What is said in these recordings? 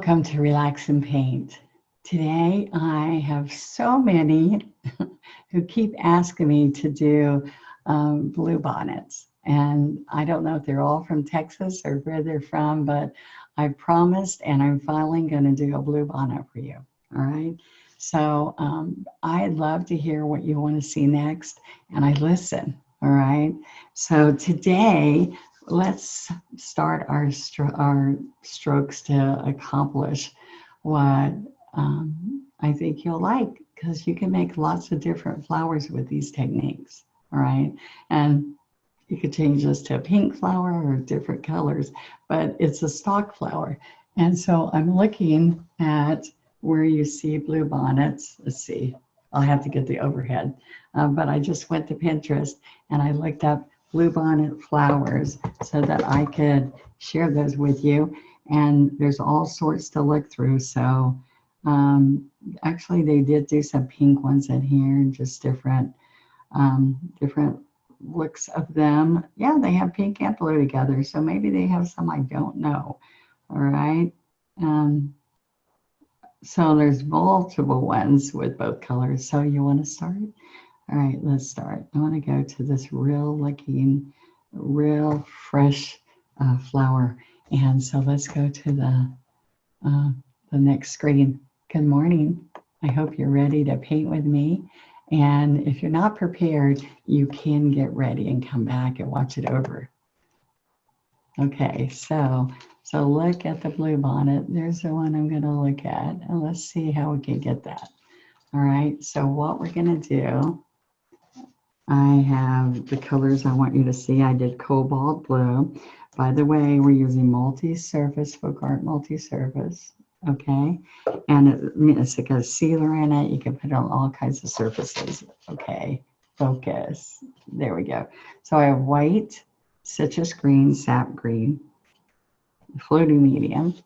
Welcome to Relax and Paint. Today I have so many who keep asking me to do blue bonnets. And I don't know if they're all from Texas or where they're from, but I promised and I'm finally going to do a blue bonnet for you. All right. So I'd love to hear what you want to see next, and I listen. All right. So today, let's start our strokes to accomplish what I think you'll like, because you can make lots of different flowers with these techniques. All right. And you could change this to a pink flower or different colors, but it's a stock flower. And so I'm looking at where you see blue bonnets. Let's see, I'll have to get the overhead. But I just went to Pinterest and I looked up bluebonnet flowers so that I could share those with you. And there's all sorts to look through. So actually they did do some pink ones in here and just different looks of them. Yeah, they have pink and blue together. So maybe they have some I don't know. All right. So there's multiple ones with both colors. So you want to start? All right, let's start. I want to go to this real looking, real fresh flower. And so let's go to the next screen. Good morning. I hope you're ready to paint with me. And if you're not prepared, you can get ready and come back and watch it over. Okay, so look at the blue bonnet. There's the one I'm going to look at. And let's see how we can get that. All right, so what we're going to do, I have the colors I want you to see. I did cobalt blue. By the way, we're using multi-surface, FolkArt multi-surface, okay? And it's like a sealer in it. You can put it on all kinds of surfaces, okay? Focus, there we go. So I have white, citrus green, sap green, floating medium,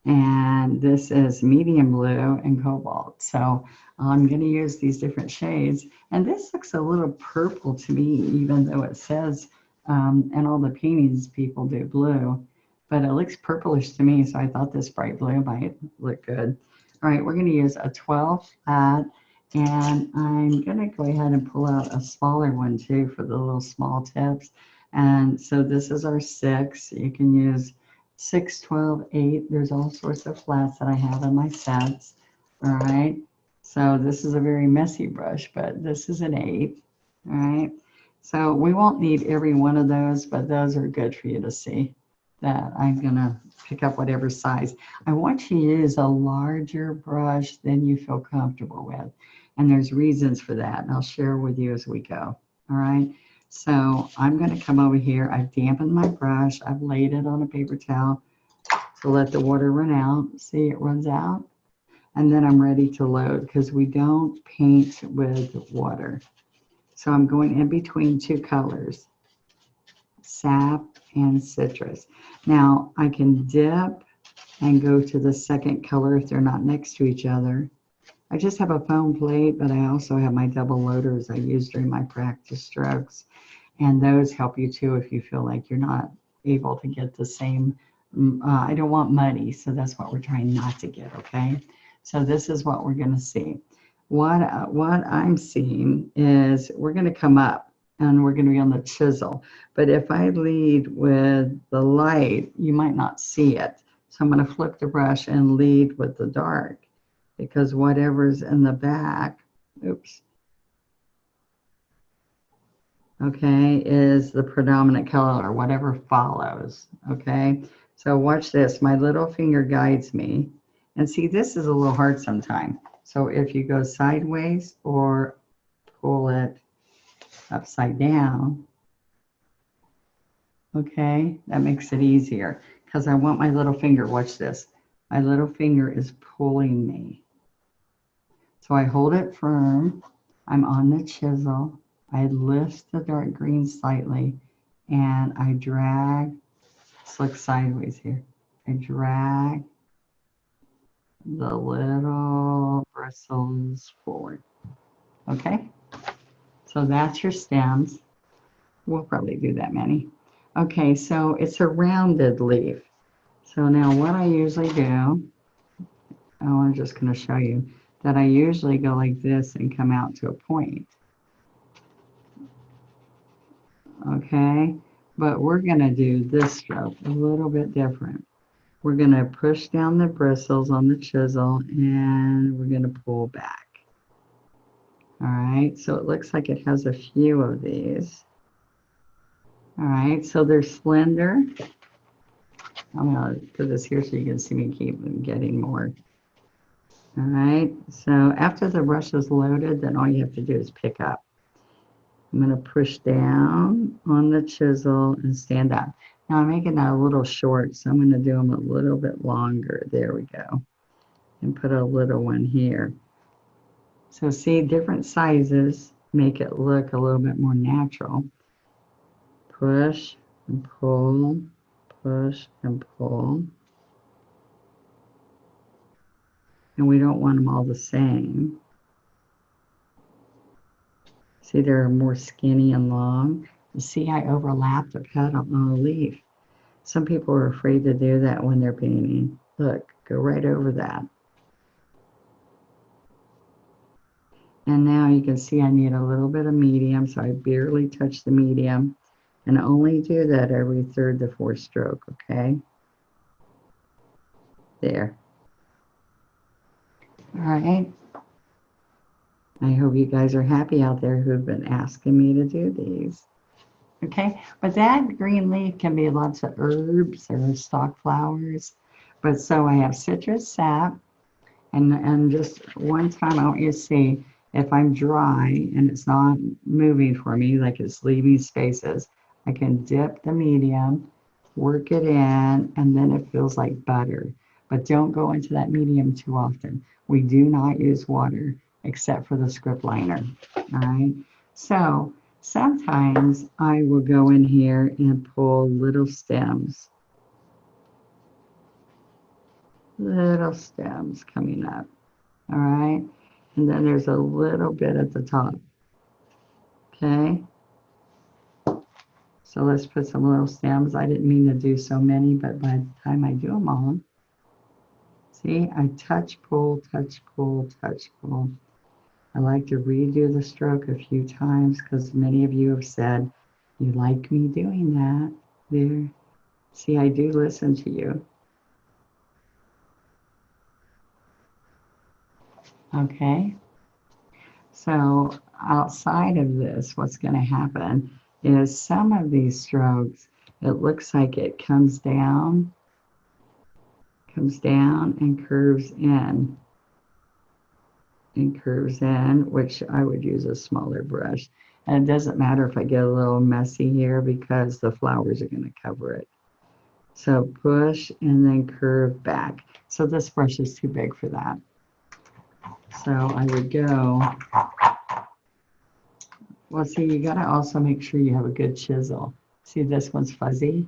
and this is medium blue and cobalt. So I'm going to use these different shades, and this looks a little purple to me, even though it says and all the paintings people do blue, but it looks purplish to me, so I thought this bright blue might look good. All right, we're going to use a 12 flat, and I'm going to go ahead and pull out a smaller one too for the little small tips. And so this is our 6. You can use 6, 12, 8. There's all sorts of flats that I have in my sets. All right. So this is a very messy brush, but this is an 8. All right. So we won't need every one of those, but those are good for you to see that I'm going to pick up whatever size. I want you to use a larger brush than you feel comfortable with. And there's reasons for that. And I'll share with you as we go. All right. So I'm going to come over here. I've dampened my brush. I've laid it on a paper towel to let the water run out. See, it runs out. And then I'm ready to load because we don't paint with water. So I'm going in between 2 colors, sap and citrus. Now I can dip and go to the second color if they're not next to each other. I just have a foam plate, but I also have my double loaders I use during my practice strokes. And those help you too if you feel like you're not able to get the same, I don't want muddy, so that's what we're trying not to get, okay? So this is what we're gonna see. What I'm seeing is we're gonna come up and we're gonna be on the chisel. But if I lead with the light, you might not see it. So I'm gonna flip the brush and lead with the dark, because whatever's in the back, oops, okay, is the predominant color, or whatever follows, okay? So watch this, my little finger guides me. And see, this is a little hard sometimes. So if you go sideways or pull it upside down, okay, that makes it easier, because I want my little finger, watch this, my little finger is pulling me. So I hold it firm, I'm on the chisel, I lift the dark green slightly, and I drag, let's look sideways here, I drag the little bristles forward, okay? So that's your stems. We'll probably do that many. Okay, so it's a rounded leaf. So now what I usually do, I'm just going to show you that I usually go like this and come out to a point. Okay, but we're going to do this stroke a little bit different. We're going to push down the bristles on the chisel and we're going to pull back. All right, so it looks like it has a few of these. All right, so they're slender. I'm going to put this here so you can see me keep getting more. All right, so after the brush is loaded, then all you have to do is pick up. I'm going to push down on the chisel and stand up. Now I'm making that a little short, so I'm going to do them a little bit longer. There we go. And put a little one here. So see, different sizes make it look a little bit more natural. Push and pull, push and pull. And we don't want them all the same. See, they're more skinny and long. You see, I overlapped a petal on a leaf. Some people are afraid to do that when they're painting. Look, go right over that. And now you can see I need a little bit of medium, so I barely touch the medium. And only do that every third to fourth stroke, okay? There. All right. I hope you guys are happy out there who've been asking me to do these. Okay, but that green leaf can be lots of herbs or stalk flowers. But so I have citrus sap, and just one time I want you to see if I'm dry and it's not moving for me, like it's leaving spaces, I can dip the medium, work it in, and then it feels like butter. But don't go into that medium too often. We do not use water except for the script liner, all right? So sometimes I will go in here and pull little stems coming up, all right? And then there's a little bit at the top, okay? So let's put some little stems. I didn't mean to do so many, but by the time I do them all, see, I touch, pull, touch, pull, touch, pull. I like to redo the stroke a few times because many of you have said you like me doing that. There. See, I do listen to you. Okay. So outside of this, what's going to happen is some of these strokes, it looks like it comes down and curves in. And curves in, which I would use a smaller brush. And it doesn't matter if I get a little messy here because the flowers are going to cover it. So push and then curve back. So this brush is too big for that. So I would go, well, see, you got to also make sure you have a good chisel. See, this one's fuzzy.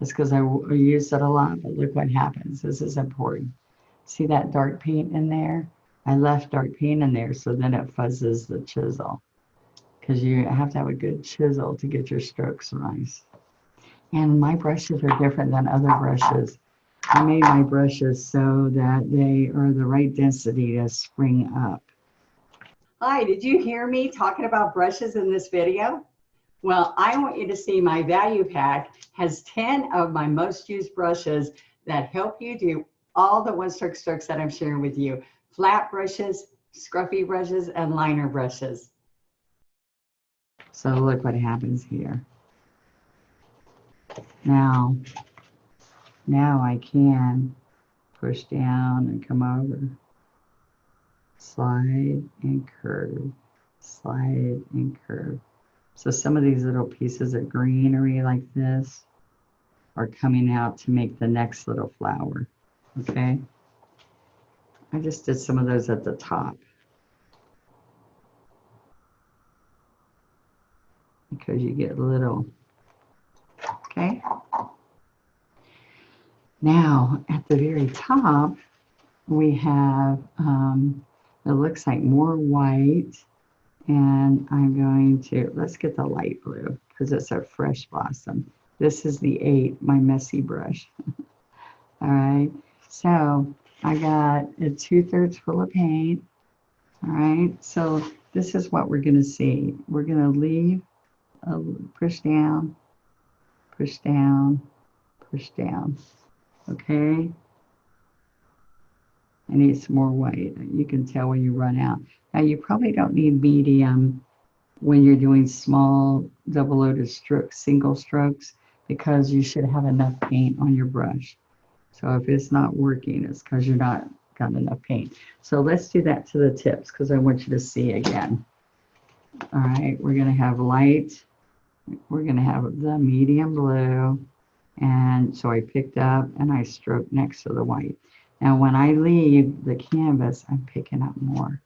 That's because I used it a lot, but look what happens. This is important. See that dark paint in there? I left dark paint in there so then it fuzzes the chisel because you have to have a good chisel to get your strokes nice. And my brushes are different than other brushes. I made my brushes so that they are the right density to spring up. Hi, did you hear me talking about brushes in this video? Well, I want you to see my value pack has 10 of my most used brushes that help you do all the one-stroke strokes that I'm sharing with you. Flat brushes, scruffy brushes, and liner brushes. So look what happens here. Now I can push down and come over. Slide and curve, slide and curve. So some of these little pieces of greenery like this are coming out to make the next little flower, okay? I just did some of those at the top because you get little, okay? Now, at the very top, we have, it looks like more white, and I'm going to, let's get the light blue because it's a fresh blossom. This is the 8, my messy brush. All right. So I got it 2/3 full of paint. All right. So this is what we're going to see. We're going to leave, push down, push down, push down. Okay. I need some more white. You can tell when you run out. Now you probably don't need medium when you're doing small double-loaded strokes, single strokes, because you should have enough paint on your brush. So if it's not working, it's because you're not got enough paint. So let's do that to the tips because I want you to see again. All right, we're going to have light. We're going to have the medium blue. And so I picked up and I stroked next to the white. Now when I leave the canvas, I'm picking up more.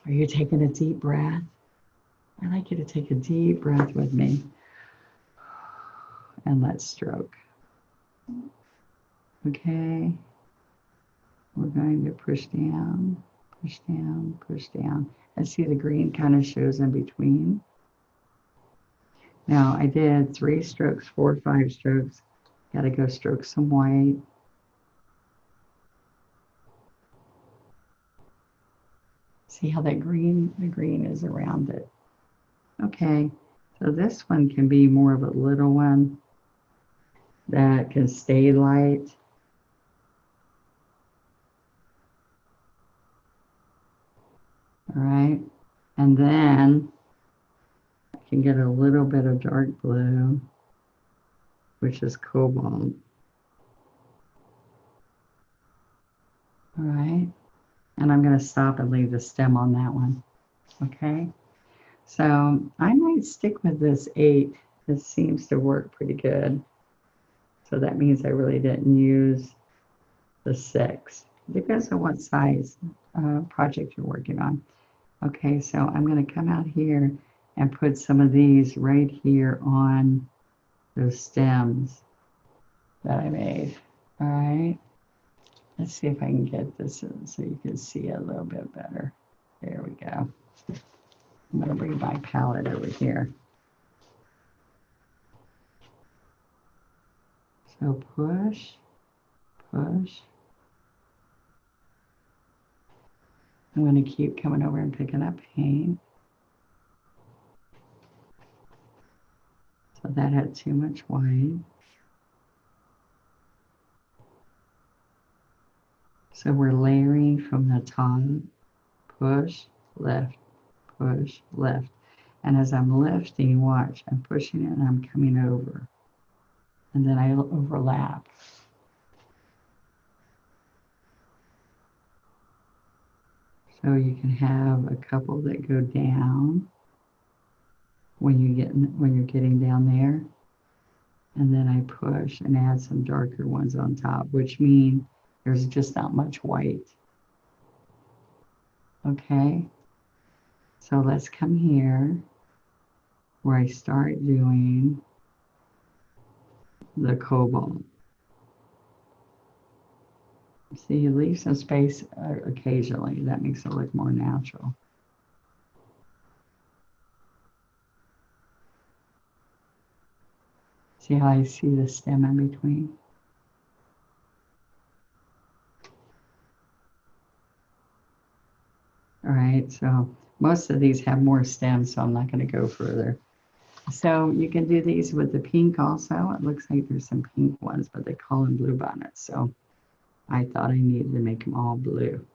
Are you taking a deep breath? I'd like you to take a deep breath with me. And let's stroke. Okay. We're going to push down, push down, push down. And see the green kind of shows in between. Now I did 3 strokes, 4 or 5 strokes. Got to go stroke some white. See how that green, the green is around it. Okay, so this one can be more of a little one that can stay light. All right, and then I can get a little bit of dark blue, which is cobalt. All right, and I'm going to stop and leave the stem on that one. Okay, so I might stick with this 8. It seems to work pretty good. So that means I really didn't use the 6. Depends on what size project you're working on. Okay, so I'm going to come out here and put some of these right here on those stems that I made. All right, let's see if I can get this in so you can see it a little bit better. There we go. I'm going to bring my palette over here. So push, push. I'm going to keep coming over and picking up paint. So that had too much white. So we're layering from the top, push, left, push, left. And as I'm lifting, watch, I'm pushing it and I'm coming over. And then I overlap. So you can have a couple that go down when you're getting down there. And then I push and add some darker ones on top, which mean there's just not much white. Okay, so let's come here where I start doing the cobalt. See, you leave some space occasionally. That makes it look more natural. See how I see the stem in between? All right, so most of these have more stems, so I'm not going to go further. So you can do these with the pink also. It looks like there's some pink ones, but they call them bluebonnets. So I thought I needed to make them all blue.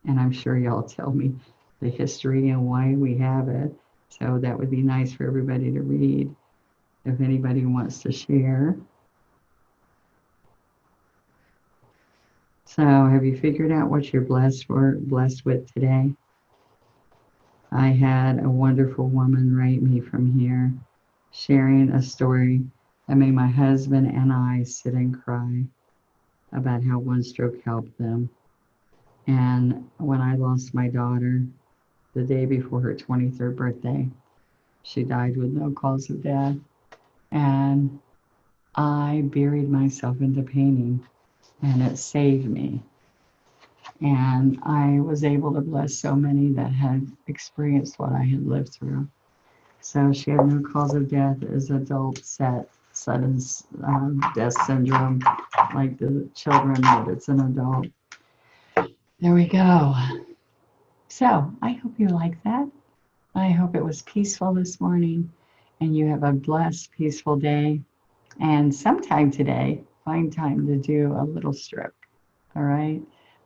And I'm sure y'all tell me the history and why we have it. So that would be nice for everybody to read if anybody wants to share. So have you figured out what you're blessed with today? I had a wonderful woman write me from here, sharing a story that made my husband and I sit and cry about how one stroke helped them. And when I lost my daughter the day before her 23rd birthday, she died with no cause of death. And I buried myself into painting, and it saved me. And I was able to bless so many that had experienced what I had lived through. So she had no cause of death as adult set sudden death syndrome like the children, but it's an adult. There we go. So I hope you like that. I hope it was peaceful this morning and you have a blessed, peaceful day. And sometime today, find time to do a little strip. All right.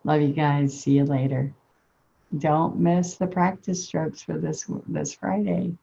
Love you guys. See you later. Don't miss the practice strokes for this Friday.